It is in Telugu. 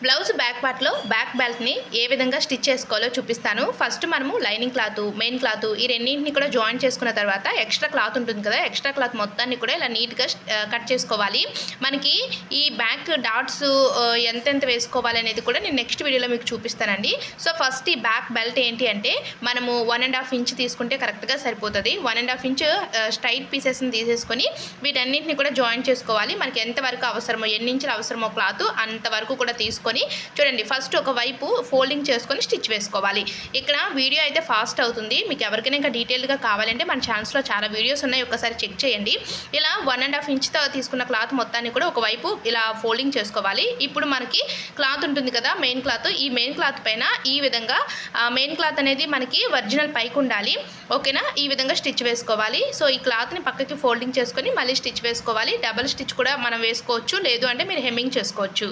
బ్లౌజ్ బ్యాక్ పార్ట్లో బ్యాక్ బెల్ట్ని ఏ విధంగా స్టిచ్ చేసుకోవాలో చూపిస్తాను. ఫస్ట్ మనము లైనింగ్ క్లాత్, మెయిన్ క్లాత్ ఈ రెండింటిని కూడా జాయిన్ చేసుకున్న తర్వాత ఎక్స్ట్రా క్లాత్ ఉంటుంది కదా, ఎక్స్ట్రా క్లాత్ మొత్తాన్ని కూడా ఇలా నీట్గా కట్ చేసుకోవాలి. మనకి ఈ బ్యాక్ డాట్స్ ఎంతెంత వేసుకోవాలి అనేది కూడా నేను నెక్స్ట్ వీడియోలో మీకు చూపిస్తానండి. సో ఫస్ట్ ఈ బ్యాక్ బెల్ట్ ఏంటి అంటే మనము 1.5 ఇంచ్ తీసుకుంటే కరెక్ట్గా సరిపోతుంది. 1.5 ఇంచ్ స్ట్రైట్ పీసెస్ని తీసేసుకొని వీటన్నింటిని కూడా జాయిన్ చేసుకోవాలి. మనకి ఎంతవరకు అవసరమో, ఎన్ని ఇంచులు అవసరమో క్లాత్ అంతవరకు కూడా తీసుకొని చూడండి. ఫస్ట్ ఒక వైపు ఫోల్డింగ్ చేసుకొని స్టిచ్ వేసుకోవాలి. ఇక్కడ వీడియో అయితే ఫాస్ట్ అవుతుంది. మీకు ఎవరికైనా ఇంకా డీటెయిల్గా కావాలంటే మన ఛానల్స్లో చాలా వీడియోస్ ఉన్నాయి, ఒకసారి చెక్ చేయండి. ఇలా 1.5 ఇంచ్తో తీసుకున్న క్లాత్ మొత్తాన్ని కూడా ఒకవైపు ఇలా ఫోల్డింగ్ చేసుకోవాలి. ఇప్పుడు మనకి క్లాత్ ఉంటుంది కదా, మెయిన్ క్లాత్, ఈ మెయిన్ క్లాత్ పైన ఈ విధంగా మెయిన్ క్లాత్ అనేది మనకి ఒరిజినల్ పైకి ఉండాలి. ఓకేనా, ఈ విధంగా స్టిచ్ వేసుకోవాలి. సో ఈ క్లాత్ని పక్కకి ఫోల్డింగ్ చేసుకొని మళ్ళీ స్టిచ్ వేసుకోవాలి. డబల్ స్టిచ్ కూడా మనం వేసుకోవచ్చు, లేదు అంటే మీరు హెమ్మింగ్ చేసుకోవచ్చు.